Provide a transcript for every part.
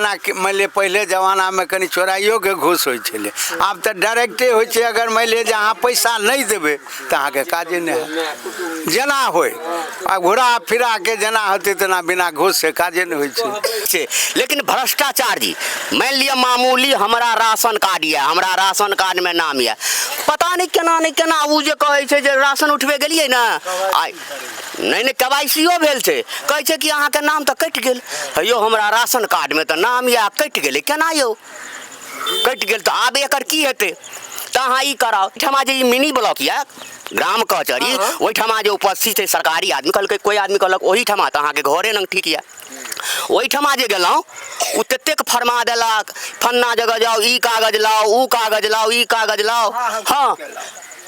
जेना मानि लिअ पहिले जमानामे कनि चोराइयो के घूस होइ छलै, आब तऽ डायरेक्टे होइ छै। अगर मानि लिअ जे अहाँ पैसा नहि देबै तऽ अहाँके काजे नहि हैत। जेना होय आ घुरा फिरा के जेना होतै तेना बिना घूस से काजे नहि होइ छै। लेकिन भ्रष्टाचार जी, मान लिया मामूली हमारा राशन कार्ड है, हमारा राशन कार्ड में नाम है, पता नहीं केना वो जे कहे छै जे राशन उठबे गेलिए ना, आई नहीं केवाईसीओ भेल छै, कहे छै कि अहाँ के नाम तो कटि गेल। यो हमरा राशन कार्ड में तो नाम या कटि गेलै, केना यौ कटि गेल तो आब एकर की हेतै? तो अहाँ ई कराओ, ठमा जे मिनी ब्लॉक या ग्राम कचहरी ओहिठमा जे उपस्थित है सरकारी आदमी, कहलकै कोई आदमी कहलक ओहिठमा तो अहाँके घरे लग ठीक है, ओहिठमा जे गेलहुँ ओ ततेक फरमा देलक, फन्ना जगह जाओ, ई कागज लाओ, ऊ कागज लाओ, ई कागज लाओ। हाँ,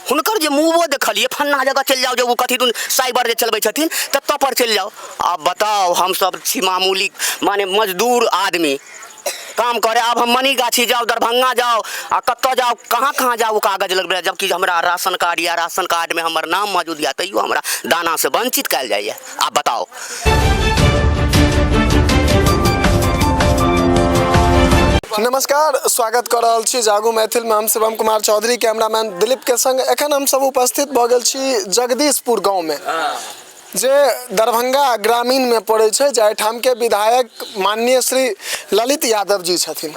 हुनकर जे मुँहो देखलिए, फन्ना जगह चलि जाओ, जब वो कथी दून साइबर जे चलबै छथिन तत्तो पर चलि जाओ। अब बताओ, हम सब छी मामूली माने मजदूर आदमी काम करे, अब हम मनीगाछी जाओ, दरभंगा जाओ आ कत्तो जाओ, कहाँ जाओ वो कागज लगबे, जबकि हमरा राशन कार्ड या राशन कार्ड में हमर नाम मौजूद या तैयो हमरा दाना से वंचित कयल जाइए। आप बताओ। नमस्कार, स्वागत कर रहल छी जागू मैथिल में। हम शिवम कुमार चौधरी, कैमरामैन दिलीप के संग एखन हम सब उपस्थित भ गेल छी जगदीशपुर गाँव में, जे दरभंगा ग्रामीण में पड़े छै, जाहिठाम के विधायक माननीय श्री ललित यादव जी छथिन।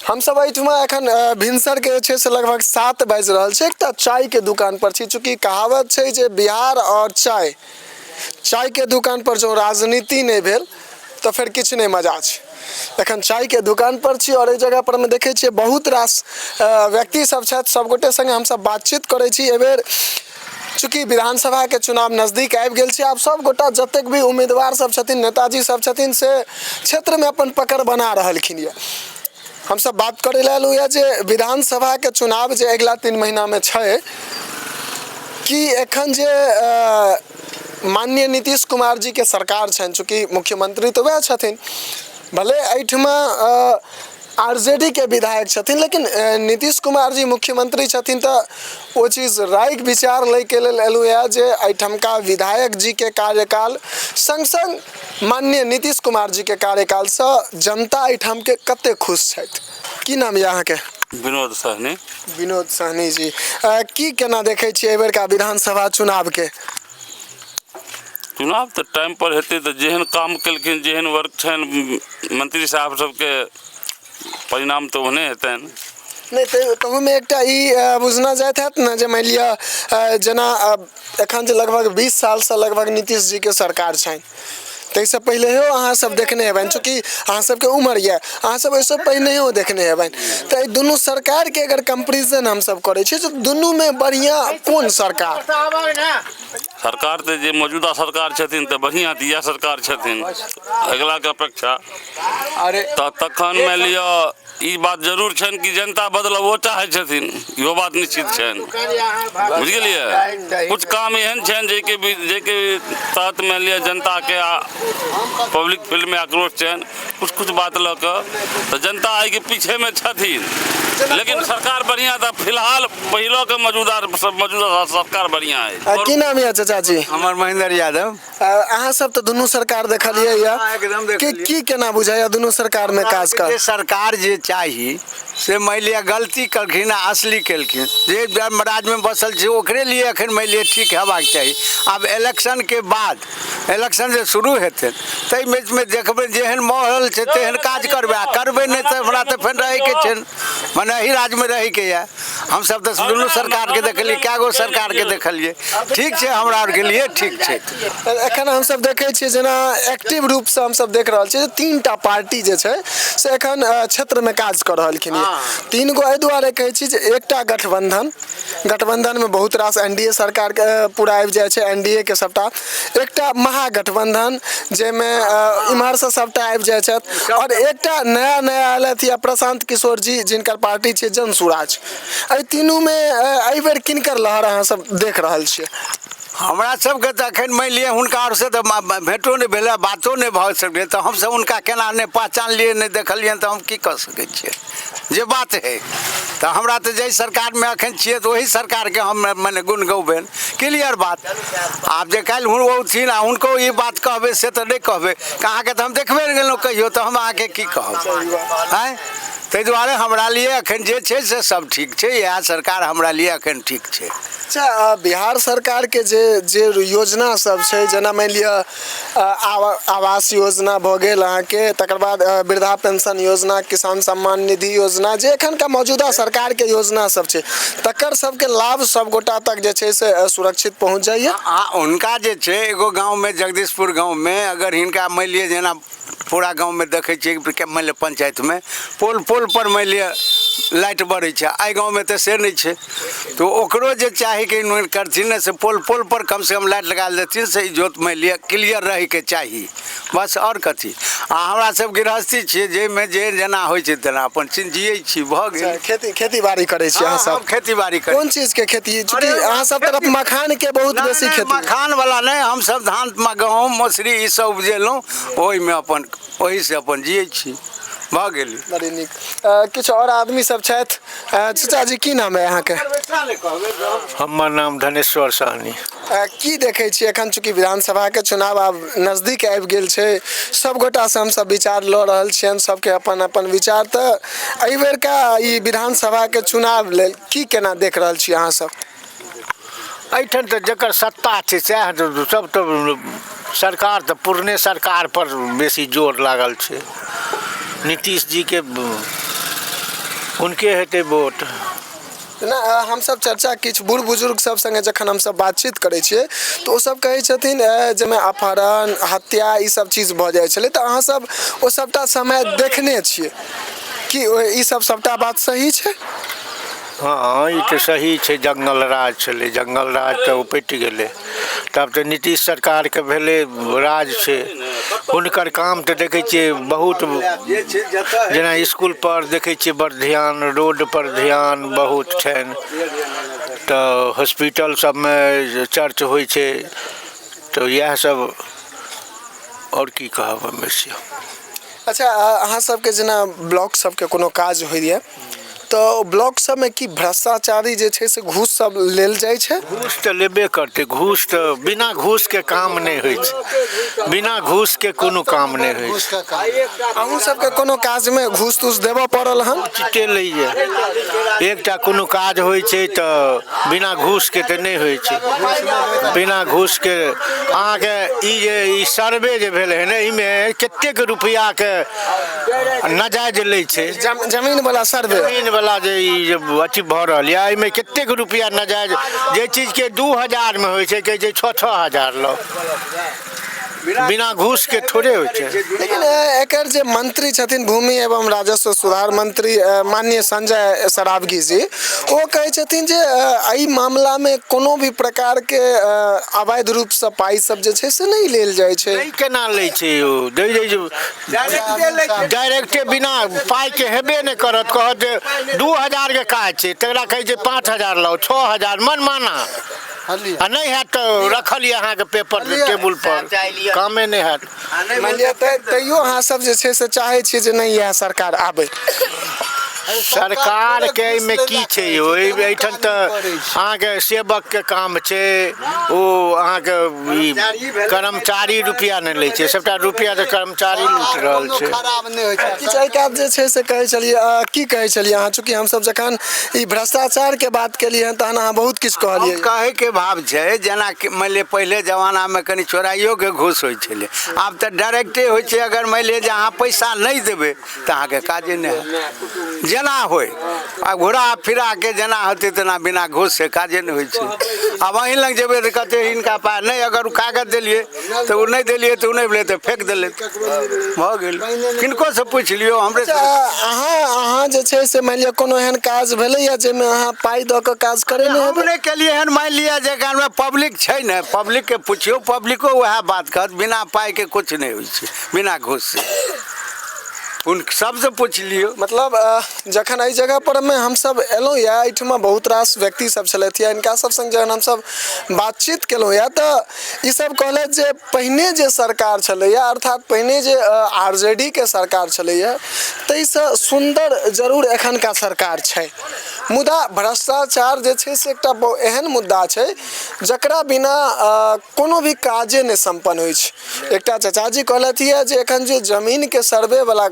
हम सब एहिठमा एखन भिनसर के छै से लगभग 7 बाजि रहल छै। एकटा चाय के दुकान पर छी, चूँकि कहावत छै जे बिहार और चाय के दुकान पर जो राजनीति नहीं भेल तो फिर किछ नहीं मजा छै। एखन चाय के दुकान पर छी और एहि जगह पर में देखे छियै बहुत रास व्यक्ति सब छथि, सब गोटे संगे हम सब बातचीत करे छी। एबेर चूँकि विधानसभा के चुनाव नजदीक आबि गेल छै, आब सब गोटा जतेक भी उम्मीदवार सब छथिन, नेताजी सब छथिन, से क्षेत्र में अपन पकड़ बना रहलखिन ये। हम सब बात करे लालू है जे विधानसभा के चुनाव जे अगला 3 महीना में छै, कि एखन जे माननीय नीतीश कुमार जी के सरकार छनि, चूँकि मुख्यमंत्री तो वह छथिन, भले एहिठमा आरजेडी के विधायक छथिन, लेकिन नीतीश कुमार जी मुख्यमंत्री छथिन, तो वो चीज राय विचार ले के लेल एलू है जे एहिठमका विधायक जी के कार्यकाल संग माननीय नीतीश कुमार जी के कार्यकाल से जनता एहिठाम के कते खुश छथि। की नाम है अहाँके? विनोद सहनी। विनोद सहनी जी, की केना देखे छियै एहि बेरका विधानसभा चुनाव के? चुनाव तो टाइम पर हेतै तो जेहन काम केलखिन, जेहन वर्क छनि मंत्री साहब सबके, परिणाम तो ओहने हेतनि। नहीं तो में एकटा ई बुझना जाइत हैत ना, जे मान लिअ जेना एखन जे लगभग 20 साल से लगभग नीतीश जी के सरकार छनि, ताहिसँ पहिले अहाँ सब देखने हेबनि, चूँकि अहाँ सबके उम्र ये, अहाँ सब एहिसँ पहिने देखने हेबनि। तो ई दुनू सरकार के अगर कंपेरिजन हम सब करे छी, तो दुनू में बढ़िया कोन सरकार? सरकार तो जे मौजूदा सरकार छथिन तो बढ़िया दिया सरकार छथिन अगला के अपेक्षा। तखन में लिअ ई बात जरूर छनि कि जनता बदलावो चाहे छथिन, इहो बात निश्चित छनि, बुझ गेलियै। कुछ काम एहन छनि जेके तहत में लिअ जनता के पब्लिक फील्ड में आक्रोश छनि, कुछ बात लऽ कऽ तो जनता आई के पीछे में छथिन, लेकिन सरकार बढ़िया था। फिलहाल पहिलो के मौजूदा सरकार बढ़िया है। की नाम है चाचा जी? हमर महेंद्र यादव। अहाँ सब तो दुनू सरकार देखलिए या, की केना बुझाया दुनू सरकार में काज कर? सरकार जे चाही से मान लिया गलती करखिन, असली केलखिन, जे राज में बसल छै ओकरे लिए अखन मान लिया ठीक हेबाक चाही। आब इलेक्शन के बाद, इलेक्शन जे शुरू हेतै ताहि में देखबै जेहन माहौल छै तेहन काज करबै नहीं तो हमरा तो फिर रहे के छै, मने एही राज में रहे के या। हम सब तो दुनू सरकार के देखलिए, कए गो सरकार के देखलिए, ठीक छै, हमरा आर के लिए ठीक छै। एखन हम सब देखे छियै जेना एक्टिव रूप से हम सब देख रहल छियै 3टा पार्टी जे छै से एखन क्षेत्र में काज कर रहलखिन। 3 गो एहि दुआरे कहै छी जे एकटा गठबंधन में बहुत रास एनडीए सरकार के पूरा आबि जाय छै, एनडीए के सबटा, एकटा महागठबंधन जेमे इम्हर से सबटा आबि जाय छथि, और एकटा नया आयलथि या प्रशांत किशोर जी जिनकर पार्टी छै जन सुराज। एहि तीनू में एहि बेर किनकर लहर अहाँ सब देख रहल छियै? हमरा सबके तऽ एखन मानि लिअ हुनका आओरसँ तऽ भेँटो नहि भेलै, बातो नहि भऽ सकलै, तऽ हमसब हुनका केना नहि पहचानलियै नहि देखलियनि तऽ हम की कऽ सकै छियै। जे बात हइ तऽ हमरा तऽ जाहि सरकारमे एखन छियै तऽ ओही सरकारके हम मने गुण गौबनि, क्लियर बात। आब जे काल्हि औथिन आ हुनको ई बात कहबै से तऽ नहि कहबै, अहाँके तऽ हम देखबे नहि गेलहुँ कहियो, तऽ हम अहाँके की कहब आँय। ताहि दुआरे हमरा लिए एखन जे छै से सब ठीक छै, इएह सरकार हमरा लिए एखन ठीक छै। अच्छा, बिहार सरकारके जे योजना सब छै, जेना मानि लिअ आवास योजना भऽ गेल अहाँके, तकर बाद वृद्धा पेंशन योजना, किसान सम्मान निधि योजना, जे एखनका मौजूदा सरकारके योजना सब छै, तकर सबके लाभ सब गोटा तक जे छै से सुरक्षित पहुँच जाइए। हुनका जे छै एगो गाँवमे जगदीशपुर गाँवमे अगर हिनका मानि लिअ जेना पूरा गाँवमे देखै छियै मानि लिअ पंचायतमे पोल पर मानि लिअ लाइट बरै छै, एहि गाँवमे तऽ से नहि छै, तऽ ओकरो जे चाही कि करथिन ने से पोल पर कम से कम लाइट लगा देथिन, से इजोत मानि लिअ क्लियर रहैके चाही, बस। आओर कथी। आ हमरा सब गृहस्थी छियै जाहिमे जे जेना होइ छै तेना अपन जियै छी, भऽ गेल। खेती बाड़ी करै छी अहाँ सब? खेती बाड़ी करै। कोन चीज के खेती? चूँकि अहाँ सब तरफ मखान के बहुत बेसी खेती। मखान वाला नहीं, हम सब धान गहूँम मौसरी ई सब उपजेलहुँ, ओहिमे अपन ओही से अपन जियै छी, भऽ गेल। बड़ी नीक। किछु और आदमी सब छथि। चाचा जी की नाम है अहाँके? हमर नाम धनेश्वर सहनी। की देखै छी एखन, चूँकि विधानसभा के चुनाव आब नजदीक आबि गेल छै, सब गोटा से हमसब विचार लऽ रहल छियनि, सबके अपन अपन विचार, तऽ एहि बेर का ई विधानसभा के चुनाव लेल की केना देख रहल छी अहाँ सब? एहिठाम तऽ जकर सत्ता छै सएह सब, तऽ सरकार तऽ पुरने सरकार पर बेसी जोर लागल छै। नीतीश जी के हुनके हेतै वोट। ना हमसब चर्चा किछु बूढ़ बुजुर्ग सब संगे जखन हमसब बातचीत करै छियै तऽ ओ सब कहै छथिन जाहिमे अपहरण हत्या ई सब चीज भऽ जाइ छलै, तऽ अहाँ सब ओ सबटा समय देखने छियै कि ई सब सबटा बात सही छै? हाँ, ई तऽ सही छै। जंगल राज छलै, जंगल राज तऽ उपटि गेलै, तब तऽ नीतीश सरकारके भेलै राज छै। हुनकर काम तऽ देखै छियै बहुत, जेना इसकुल पर देखै छियै बड़ ध्यान, रोड पर ध्यान बहुत छनि, तऽ हॉस्पिटल सबमे चर्च होइ छै, तऽ इएह सब। और की कहब हम बेसी। अच्छा, अहाँ सबके जेना ब्लॉक सबके कोनो काज होइए तऽ ब्लॉक सबमे की भ्रष्टाचारी जे छै से घूस सब लेल जाइ छै? घूस तऽ लेबे करतै, घूस तऽ बिना घूस के काम नहि होइ छै, बिना घूस के कोनो काम नहि होइ छै। अहूँ सबके कोनो काज में घूस तूस देबऽ पड़ल हन? चिट्टे लैए, एकटा कोनो काज होइ छै तऽ बिना घूस के तऽ नहीं होइ छै। बिना घूस के अहाँके ई सर्वे जे भेलै है ने, इमे कतेक रुपया के नाजायज लै छै। जमीन वाला सर्वे, जमीन वाला जे अथी भऽ रहल यऽ, एहिमे कतेक रुपया नाजायज, जे चीज के 2000 में होइ छै कहै छै 6-6 हजार लो, बिना घूस के थोड़े होइ छै। लेकिन एकर जे मंत्री छथिन भूमि एवं राजस्व सुधार मंत्री माननीय संजय सरावगी जी, ओ कहै छथिन जे एहि मामला में कोनो भी प्रकार के अवैध रूप से पाई सब जे छै से नहीं लेल जाइ छै। केना लै छै ओ? डायरेक्टे बिना पाई के हेबे नहीं करत, कहत जे 2000 के काज छै, तकरा कहै छै 5000 लो, 6000 मनमाना, आ नहीं हैत तो रखल यऽ अहाँके पेपर टेबुल पर, कामे नहीं हैत। मान लिअ तैयो अहाँ सब जे छै से चाहै छियै जे नहीं यह सरकार आबै? सरकार के में की छै यौ? एहिठाम तऽ अहाँके सेवक के काम छै, ओ अहाँके कर्मचारी रुपया नहीं लै छै, सबटा रुपया तऽ कर्मचारी लूट रहल छै। किछु एहि काज जे छै से कहै छलियै, की कहै छलियै अहाँ? चूँकि हमसब जखन ई भ्रष्टाचार के बात केलियै तहन अहाँ बहुत किछु कहलियै। कहै के भाव छै जेना कि मानि लिअ पहिले जमाना में कनि चोराइयो के घूस होइ छलै, आब तऽ डायरेक्टे होइ छै। अगर मानि लिअ जे अहाँ पैसा नहीं देबै तऽ अहाँके काजे नहीं हैत, जेना होय आ घुरा फिरा के जेना होते तेना, बिना घूस से काजे नहीं होइ छै। आब अहीं लग जेबै तऽ कहते हिनका पास नहीं, अगर कागज देलिए तो वो नहीं देलिए तो नहीं भेलै तो फेंक देले, भऽ गेल। किनको से पूछ लियो, हमरे से। अहाँ जे छै से मानि लिअ कोनो एहन काज भेलैया जाहिमे अहाँ पाई दऽ कऽ काज करे नहीं? हम नहीं केलिए हन। मानि लिअ जे गाँवमे पब्लिक छै ने, पब्लिक के पूछियो, पब्लिको वएह बात कहत, बिना पाई के कुछ नहीं होइ छै, बिना घूस से। उन सबसे पूछ लियो। मतलब जखन एहि जगह पर में हम सब एलहुँ या एहिठमा बहुत रास व्यक्ति सब छलथि या इनका सब संग जखन हम सब बातचीत केलहुँ या तऽ ई सब कहलथि जे पहिने जे सरकार छलैया अर्थात पहिने जे आरजेडी के सरकार छलैया ताहिसँ सुंदर जरूर एखनका सरकार छै, मुदा भ्रष्टाचार जे छै से एकटा एहन मुद्दा छै जकरा बिना कोनो भी काजे नहि संपन्न होइ छै। एकटा चाचाजी कहलथि है जे एखन जे जमीन के सर्वे वाला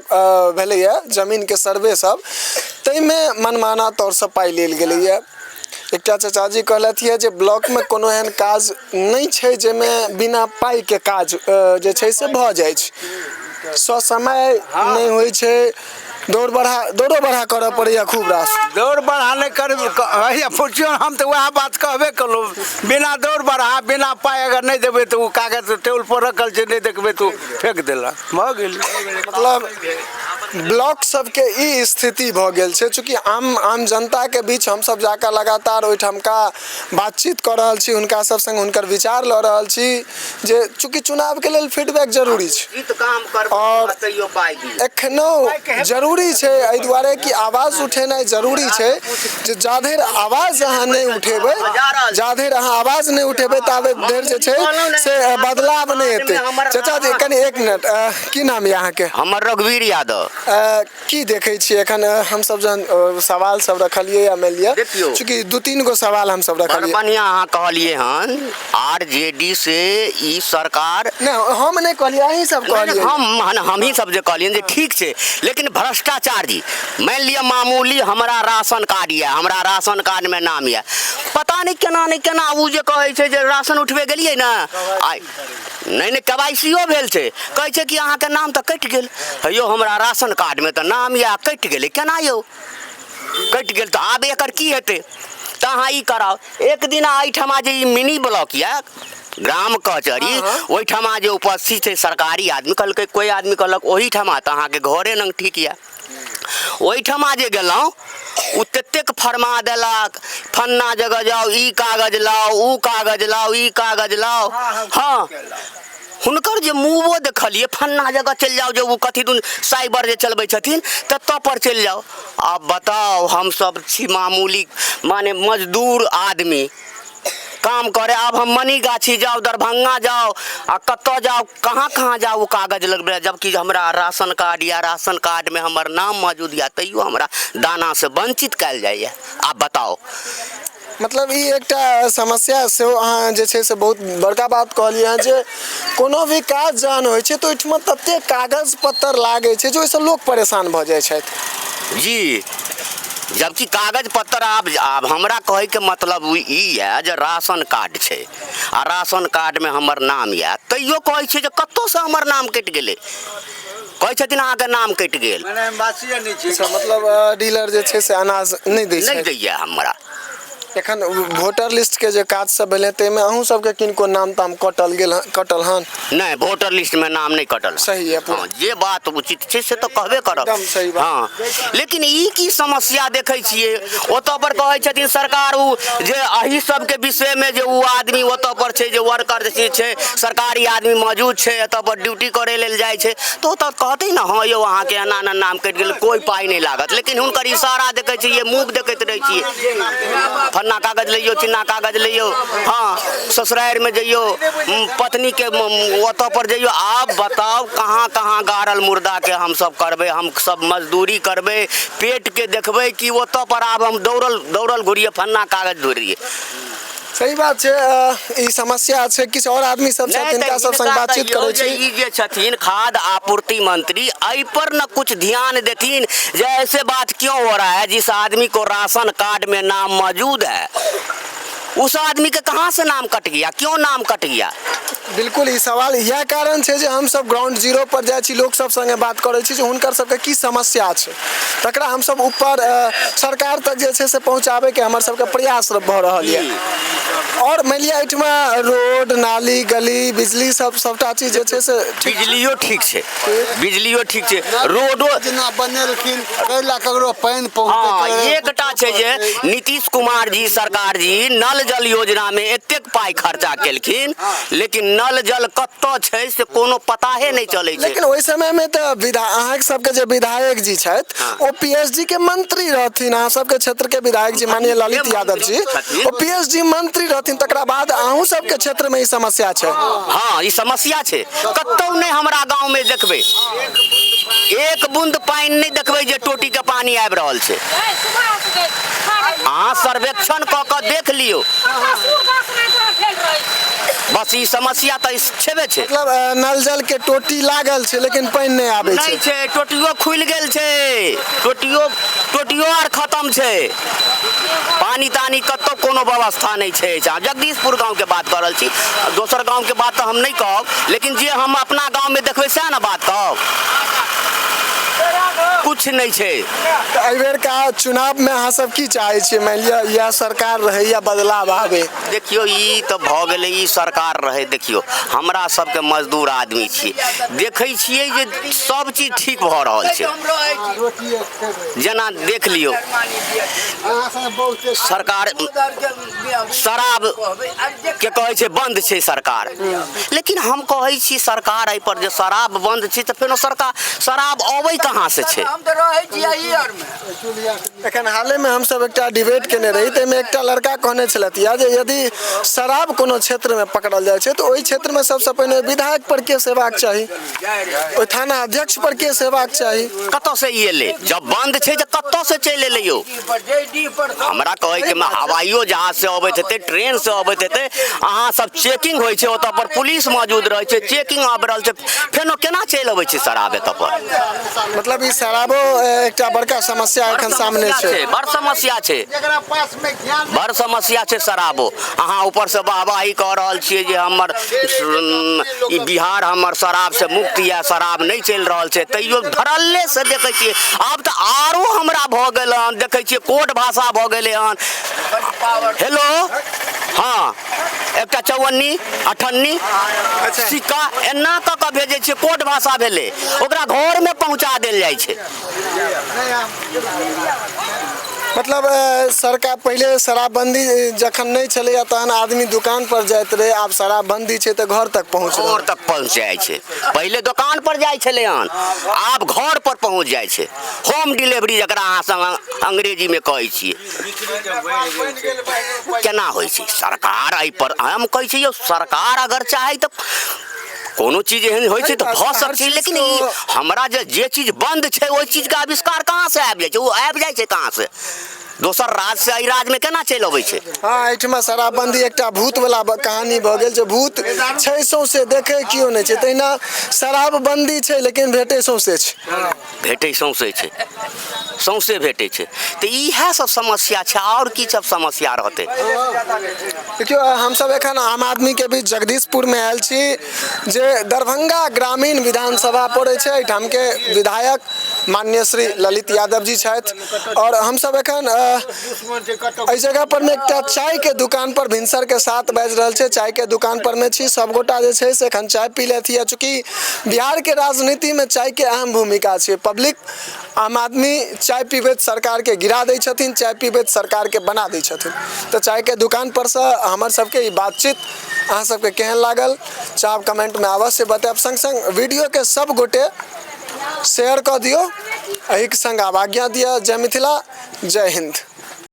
भेलैया, जमीन के सर्वे सब ताहिमे मनमाना तौर से पाइ लेल गेलैया। एकटा चाचाजी कहलथि है जे ब्लॉक में कोनो एहन काज नहीं छै जेमे बिना पाइ के काज जे छै से भऽ जाइ छै, समय नहीं होइ छै, दौड़ बढ़ा करऽ पड़ैया खूब रास। दौड़ बढ़ा नहीं कर पूछियो, हम तो वह बात कहबे कलहुँ, बिना दौड़ बढ़ा बिना पाइ अगर नहीं देबै तो वो कागज टेबल पर रखल छै, नहीं देखबै तो फेंक देला, भऽ गेल। मतलब ब्लॉक सबके ई स्थिति भऽ गेल छै, चूँकि आम जनता के बीच हम सब जाकर लगातार ओहिठामका बातचीत कऽ रहल छी, हुनका सब संग हुनकर विचार लऽ रहल छी जे चूँकि चुनाव के लेल फीडबैक जरूरी छै और एखनो जरूरी छै, एहि दुआरे कि आवाज उठेनाइ जरूरी छै जे जाधरि आवाज अहाँ नहीं उठेबै, जाधरि अहाँ आवाज नहीं उठेबै ताबे देर जे छै से बदलाव नहीं हेतै। चाचा जी कनी एक मिनट, की नाम यऽ अहाँके? हमर रघुवीर यादव। की देखै छी एखन हम सब जहन सवाल सब रखलिए या मानि लिअ चूँकि 2-3 गो सवाल हम सब रखलिए। बढ़िया अहाँ कहलिए हन आरजेडी से ई सरकार नहीं, हम नहीं कहलिए, अहीं सब कहलिए। हम ही सब जे कहलिए जे ठीक छै, लेकिन भ्रष्टाचार जी मान लिया मामूली हमरा राशन कार्ड यऽ, हमरा राशन कार्ड में नाम यऽ, पता नहीं केना उ जे कहै छै जे राशन उठबे गेलिए ना, आइ नहीं केवाईसीओ भेल छै, कहै छै कि अहाँके नाम तऽ कटि गेल, यौ हमरा राशन कार्ड में तऽ नाम यऽ कटि गेलै, केना यौ कटि गेल तऽ आब एकर की हेतै? तऽ अहाँ ई कराउ, एक दिन एहिठमा जे ई मिनी ब्लॉक यऽ ग्राम कचहरी, ओहिठमा जे उपस्थित छै सरकारी आदमी, कहलकै कोई आदमी कहलक ओहिठमा तऽ अहाँके घरे लग ठीक यऽ, ओहिठमा जे गेलहुँ उ ततेक फरमा देलक, फन्ना जगह जाओ ई कागज लाओ, ऊ कागज लाओ, ई कागज लाओ। हाँ, हुनकर जे मुँहो देखलिए, फन्ना जगह चलि जाओ, जो कथी दुन साइबर जे चलबै छथिन तत्तो पर चलि जाओ। अब बताओ, हम सब छी मामूली माने मजदूर आदमी काम करे, अब हम मनीगाछी जाओ, दरभंगा जाओ आ कत्तो जाओ, कहाँ जाओ वो कागज लगबे, जबकि हमरा राशन कार्ड या राशन कार्ड में हमर नाम मौजूद या तैयो हमरा दाना से वंचित कयल जाइए। आप बताओ, मतलब ई एकटा समस्या से अहाँ जे छै से बहुत बड़का बात कहलिए हैं जे कोनो भी काज जहन होइ छै तऽ ओहिठमा तते कागज पत्तर लागै छै जे ओहिसँ लोक परेशान भऽ जाइ छथि जी। जबकि कागज पत्तर आब हमरा कहे के मतलब ई है जे राशन कार्ड छै आ राशन कार्ड में हमर नाम यऽ, तैयो कहै छै जे कत्तो से हमर नाम कटि गेलै, कहै छथिन अहाँके नाम कटि गेल। मतलब डीलर जे छै से अनाज नहीं दैए हमरा। एखन वोटर लिस्ट के जे काज सब भेलै ताहिमे अहूँ सबके किनको नाम ताम कटल हन? नहीं, वोटर लिस्ट में नाम नहीं कटल। सही है। हाँ, जे बात उचित छै से तो कहबे करब, एकदम सही बात। हाँ, लेकिन ई की समस्या देखै छियै, ओतऽ पर कहै छथिन सरकार उ जे अही सब के विषय में जे उ आदमी ओतऽ पर छै जे वर्कर जे छै सरकारी आदमी मौजूद छै एतऽ पर ड्यूटी करे लेल जाइ छै तऽ ओतऽ कहतै ना हाँ यौ अहाँके एना नाम कटि गेल, कोई पाइ नहीं लागत, लेकिन हुनकर इशारा देखै छियै, मुँह देखैत रहै छियै, फन्ना कागज लियो, चिन्ना कागज लियो, हाँ ससुराल में जइयो, पत्नी के ओतऽ पर जइयो। आप बताओ कहाँ गाड़ल मुर्दा के हम सब करबै, हम सब मजदूरी करबै, पेट के देखबै कि ओतऽ पर आब हम दौड़ल घुरिए फन्ना कागज धोरिए। सही बात छै, ई समस्या छै। किछु और आदमी सब छथिन तिनका सब संग बातचीत करै छी। ई जे छथिन खाद्य आपूर्ति मंत्री, एहि पर न कुछ ध्यान देतीन जे ऐसे बात क्यों हो रहा है, जिस आदमी को राशन कार्ड में नाम मौजूद है उस आदमी के कहाँ से नाम कट गया, क्यों नाम कट गया? बिल्कुल ई सवाल यह कारण छै जे हम सब ग्राउंड जीरो पर जाइ छी, लोक सब संगे बात करै छी जे हुनकर सबके की समस्या छै। तकरा हम सब ऊपर सरकार तक जे छै से पहुँचाबे के हमर सबके प्रयास भऽ रहल यऽ। और मानि लिअ एहिठमा रोड नाली गली बिजली सब सबटा चीज जे छै से बिजलियो ठीक छै, बिजलियो ठीक छै, रोडो जेना बनेलखिन कैला ककरो पानि हाँ पहुँचै एकटा छै जे नीतीश कुमार जी सरकार जी नल जल योजना में एतेक पाई खर्चा केलखिन, लेकिन नल जल कतऽ छै से कोनो पताहे नहि चलै छै। लेकिन ओहि समय में तो अहाँ सबके जे विधायक जी छथि ओ पीएसडी के मंत्री रहथिन। अहाँ सबके क्षेत्र के विधायक जी माननीय ललित यादव जी ओ पीएसडी मंत्री रहथिन, तकरा बाद अहूँ सबके क्षेत्र में ई समस्या छै। हाँ ई समस्या छै, कतौ नहीं हमरा गांव में देखबै एक बूंद पानी नहीं देखबै जे टोटी के पानी आबि रहल छै। अहाँ सर्वेक्षण कऽ कऽ देख लियौ, बस ई समस्या तऽ छेबे छै। मतलब नल जल के टोटी लागल छै लेकिन पानी नहीं आबै नहीं छै, टोटियो खुलि गेल छै, टोटियो आर खत्म छै, पानी तानी कतौ कोनो व्यवस्था नहीं छै। जगदीशपुर गांव के बात कर रहल छी, दोसर गांव के बात तऽ हम नहीं कहब, लेकिन जे हम अपना गांव में देखबै सएह ने बात कहब, कुछ नहीं छै। एहि बेर का चुनाव में अहाँ सब की चाहै छियै? मानि लिअ यह सरकार रहे या बदलाव आबे? देखियो ई तो भऽ गेलै, ई सरकार रहे। देखियो हमरा सबके मजदूर आदमी छियै, देखै छियै जे सब चीज ठीक भऽ रहल छै। जेना देख लियौ सरकार शराब के कहै छै बंद छै सरकार, लेकिन हम कहै छी सरकार एहि पर जे शराब बंद छै तऽ फेनो सरकार शराब अबै कहाँ से छै? एखन हाले में हम सब एकटा डिबेट केने रही, ताहिमे एकटा लड़का कहने छलथि जे यदि शराब कोनो क्षेत्र में पकड़ल जाइ छै तऽ ओहि क्षेत्र में सबसे पहिने विधायक पर केस हेबाक चाही, ओहि थाना अध्यक्ष पर केस हेबाक चाही। कतऽ से ई एलै? जब बंद छै तऽ कतऽ से चलि एलै यौ? हमरा कहै के हवाइयो जहाज से अबैत हेतै, ट्रेन से अबैत हेतै, अहाँ सब चेकिंग होइ छै, ओतऽ पर पुलिस मौजूद रहै छै, चेकिंग आबि रहल छै, फेनो केना चलि अबै छै शराब एतऽ पर? मतलब ई शराबो एकटा बड़का समस्या एखन सामने छै। बड़ समस्या छै, बड़ समस्या छै शराबो। अहाँ ऊपर से वाहवाही कह रहल छियै जे हमर ई बिहार हमर शराब से मुक्त या शराब नहीं चलि रहल छै, तैयो धरल्ले से देखै छियै। आब तऽ आरो हमरा भऽ गेल हन, देखै छियै कोड भाषा भऽ गेलै हन। हेलो हाँ एकटा 54 58 सिक्का एना कऽ कऽ भेजै छियै, कोड भाषा भेलै, ओकरा घर में पहुँचा देल जाइ छै। मतलब सरकार पहले शराबबंदी जखन नहीं चले तहन आदमी दुकान पर जाइत रहे, आब शराबबंदी छै तऽ घर तक पहुँच जाइ छै। पहले दुकान पर जाइ छलै हन, आब घर पर पहुँच जाइ छै, होम डिलीवरी जकरा अहाँ सब अंग्रेजी में कहै छियै। केना होइ छै? सरकार एहि पर हम कहै छी यौ, सरकार अगर चाहे तऽ कोनो चीज एहन होइ छै तऽ भऽ सकै छै, लेकिन ई हमरा जे चीज बंद छै ओहि चीज का आविष्कार कहाँ से आबि जाइ छै? ओ आबि जाइ छै कहाँ से? दोसर राज्य से एहि राज्य में केना चलि अबै छै? हाँ एहिठमा शराबबंदी एकटा भूत वाला कहानी भऽ गेल, जे भूत छै सौंसे देखे कियो नहि छै, तहिना शराबबंदी छै लेकिन भेटै सौंसे छै। भेटै सौंसे छै, सौंसे भेटै छै, तऽ इएह सब समस्या छै, और की सब समस्या रहतै? देखियो हम सब एखन आम आदमी के बीच जगदीशपुर में आयल छी, जे दरभंगा ग्रामीण विधानसभा पड़ै छै। एहिठाम के विधायक माननीय श्री ललित यादव जी छथि, और हम सब एखन एहि जगह पर में एकटा चाय के दुकान पर भिनसर के 7 बाजि रहल छै, चाय के दुकान पर में छी। सब गोटा जे छै से एखन चाय पी लेथि, चूँकि बिहार के राजनीति में चाय के अहम भूमिका छै। पब्लिक आम आदमी चाय पीबैत सरकार के गिरा दै छथिन, चाय पीबैत सरकार के बना दै छथिन। तो चाय के दुकान पर से हमर सबके ई बातचीत अहाँ सबके केहन लागल चाहे कमेंट में अवश्य बताएब। संग संग वीडियो के सब गोटे शेयर कऽ दियौ, एहि के संग आब आज्ञा दिअ। जय मिथिला, जय हिंद।